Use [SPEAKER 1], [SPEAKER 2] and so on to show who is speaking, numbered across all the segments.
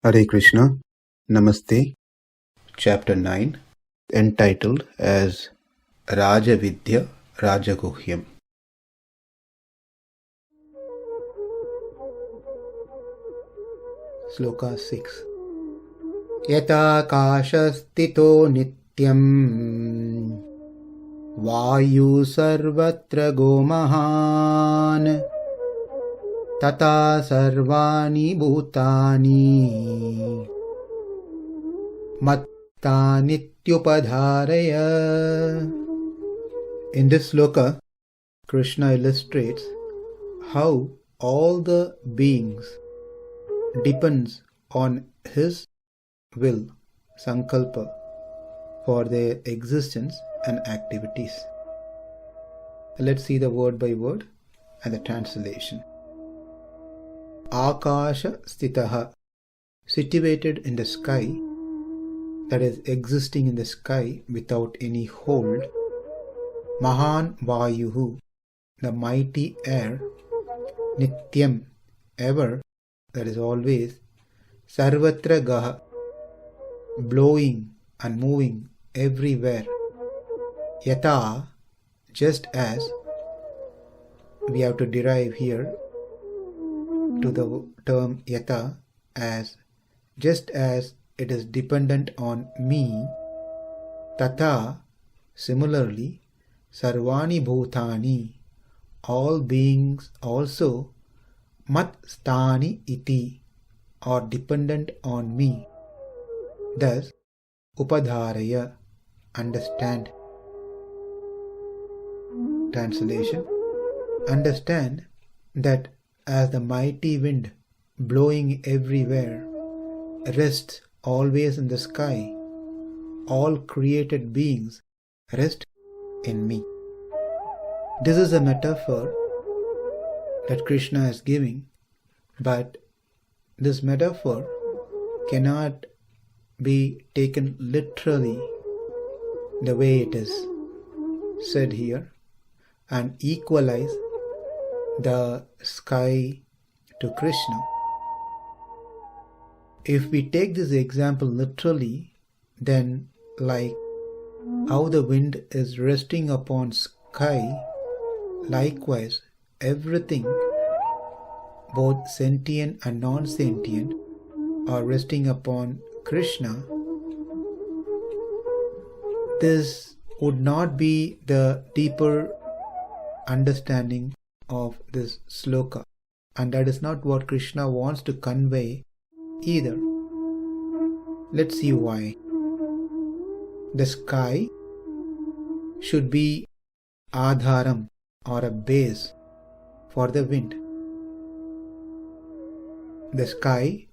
[SPEAKER 1] Hare Krishna, Namaste, Chapter 9, entitled as Raja Vidya Rajaguhyam. Sloka 6. Yathākāśa-sthito nityaṁ vāyuḥ sarvatra-go mahān tathā sarvāṇi bhūtāni mat-sthānīty upadhāraya. In this sloka, Krishna illustrates how all the beings depends on his will, sankalpa, for their existence and activities. Let's see the word by word and the translation. Yathākāśa-sthito, situated in the sky, that is existing in the sky without any hold. Mahān vāyuḥ, the mighty air. Nityaṁ, ever, that is always. Sarvatra-go, blowing and moving everywhere. Yathā, just as, we have to derive here to the term yatha as just as it is dependent on me, tathā, similarly, sarvāṇi bhūtāni, all beings also, mat-sthānīty, are dependent on me. Thus, upadhāraya, understand. Translation: understand that as the mighty wind blowing everywhere rests always in the sky, all created beings rest in me. This is a metaphor that Krishna is giving, but this metaphor cannot be taken literally the way it is said here and equalize the sky to Krishna. If we take this example literally, then like how the wind is resting upon sky, likewise everything, both sentient and non-sentient, are resting upon Krishna. This would not be the deeper understanding of this sloka, and that is not what Krishna wants to convey either. Let's see why. The sky should be adharam, or a base for the wind. The sky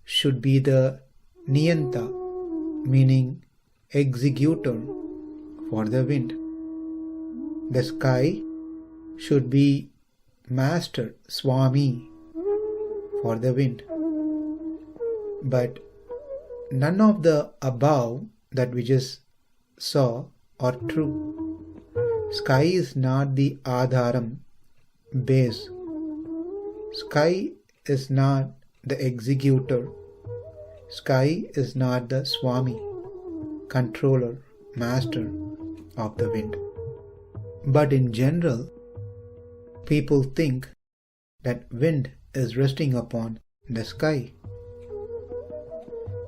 [SPEAKER 1] should be the nityaṁ, meaning executor for the wind. The sky should be master, swami, for the wind. But none of the above that we just saw are true. Sky is not the adharam, base. Sky is not the executor. Sky is not the swami, controller, master of the wind. But in general, people think that wind is resting upon the sky.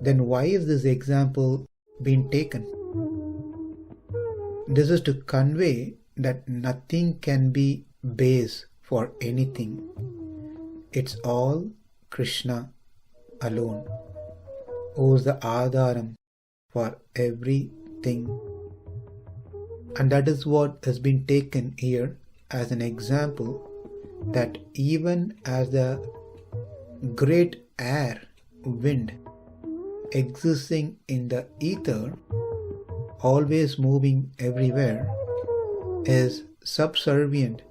[SPEAKER 1] Then why is this example being taken? This is to convey that nothing can be base for anything. It's all Krishna alone, who is the adharam for everything. And that is what has been taken here as an example, that even as the great air, wind, existing in the ether, always moving everywhere, is subservient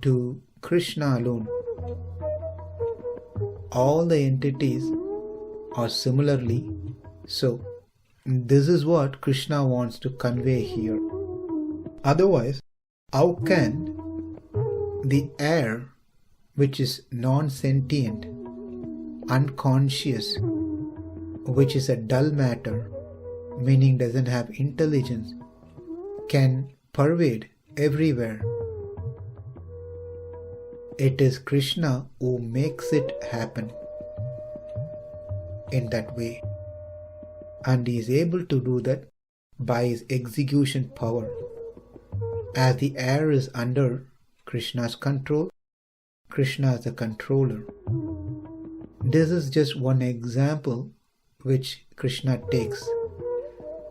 [SPEAKER 1] to Krishna alone. All the entities are similarly so. This is what Krishna wants to convey here. Otherwise, how can the air, which is non-sentient, unconscious, which is a dull matter, meaning doesn't have intelligence, can pervade everywhere. It is Krishna who makes it happen in that way. And he is able to do that by his execution power. As the air is under Krishna's control, Krishna is the controller. This is just one example which Krishna takes,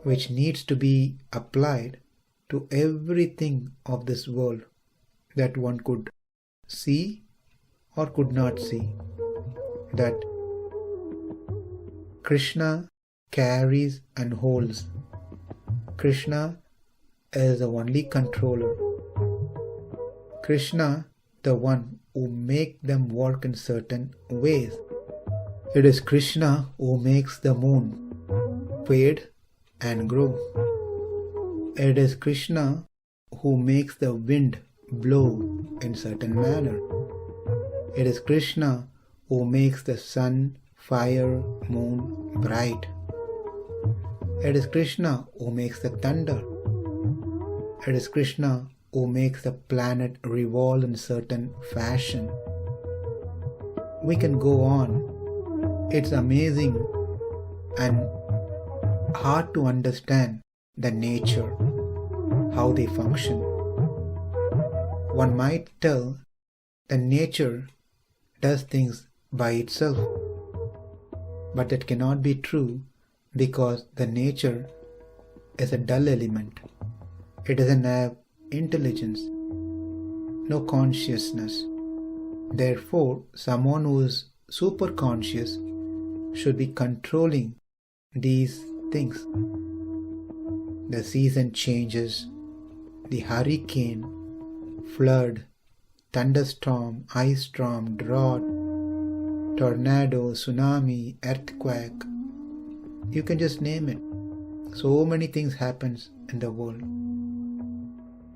[SPEAKER 1] which needs to be applied to everything of this world that one could see or could not see. That Krishna carries and holds. Krishna is the only controller. Krishna, the one who makes them work in certain ways. It is Krishna who makes the moon fade and grow. It is Krishna who makes the wind blow in certain manner. It is Krishna who makes the sun, fire, moon bright. It is Krishna who makes the thunder. It is Krishna who makes the planet revolve in certain fashion. We can go on. It's amazing and hard to understand the nature, how they function. One might tell that nature does things by itself, but that cannot be true because the nature is a dull element. It doesn't have intelligence, no consciousness. Therefore, someone who is super conscious should be controlling these things. The season changes, the hurricane, flood, thunderstorm, ice storm, drought, tornado, tsunami, earthquake. You can just name it. So many things happens in the world.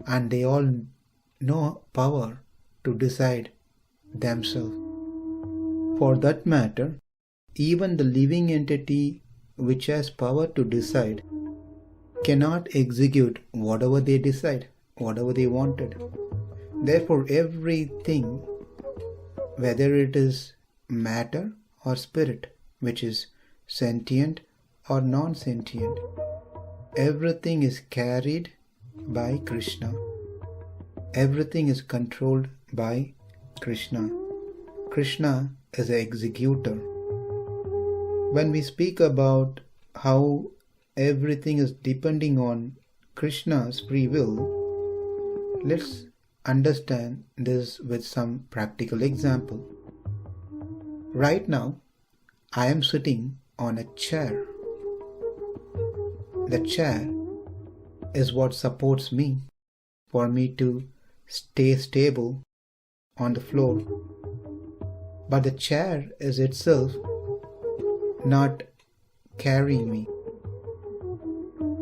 [SPEAKER 1] And they all know power to decide themselves. For that matter, even the living entity which has power to decide cannot execute whatever they decide, whatever they wanted. Therefore, everything, whether it is matter or spirit, which is sentient or non-sentient, everything is carried by Krishna. Everything is controlled by Krishna. Krishna is the executor. When we speak about how everything is depending on Krishna's free will, let's understand this with some practical example. Right now, I am sitting on a chair. The chair is what supports me for me to stay stable on the floor. But the chair is itself not carrying me.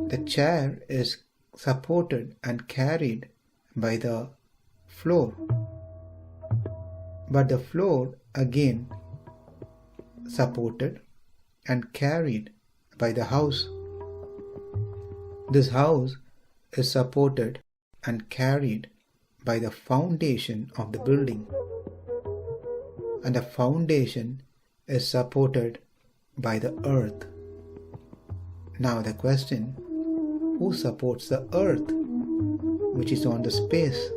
[SPEAKER 1] The chair is supported and carried by the floor. But the floor again supported and carried by the house. This house is supported and carried by the foundation of the building. And the foundation is supported by the earth. Now the question, who supports the earth, which is on the space?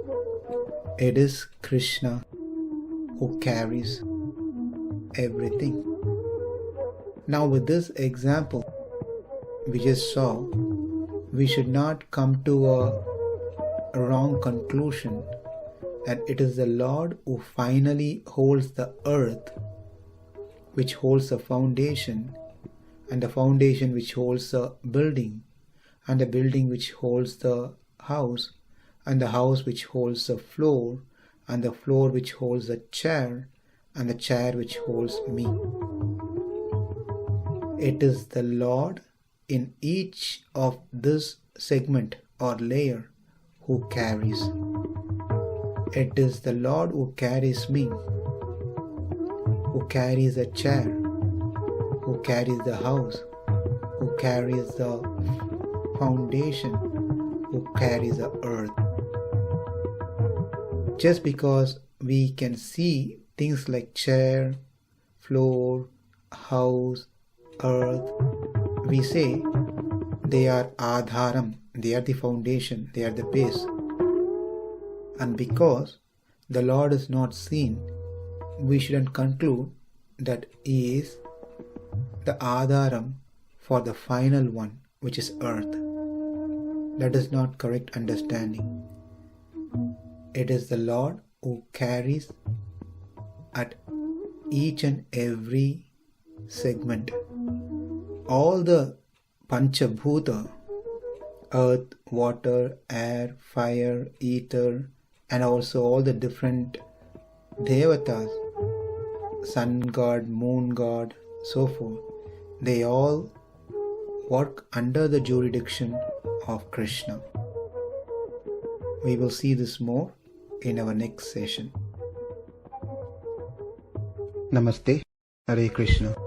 [SPEAKER 1] It is Krishna who carries everything. Now with this example we just saw, we should not come to a wrong conclusion that it is the Lord who finally holds the earth, which holds the foundation, and the foundation which holds the building, and the building which holds the house, and the house which holds the floor, and the floor which holds the chair, and the chair which holds me. It is the Lord in each of this segment or layer who carries. It is the Lord who carries me, who carries a chair, who carries the house, who carries the foundation, who carries the earth. Just because we can see things like chair, floor, house, earth, we say they are adharam, they are the foundation, they are the base. And because the Lord is not seen, we shouldn't conclude that He is the adharam for the final one, which is earth. That is not correct understanding. It is the Lord who carries at each and every segment all the Panchabhuta, earth, water, air, fire, ether, and also all the different devatas, sun god, moon god, so forth. They all work under the jurisdiction of Krishna. We will see this more in our next session. Namaste. Hare Krishna.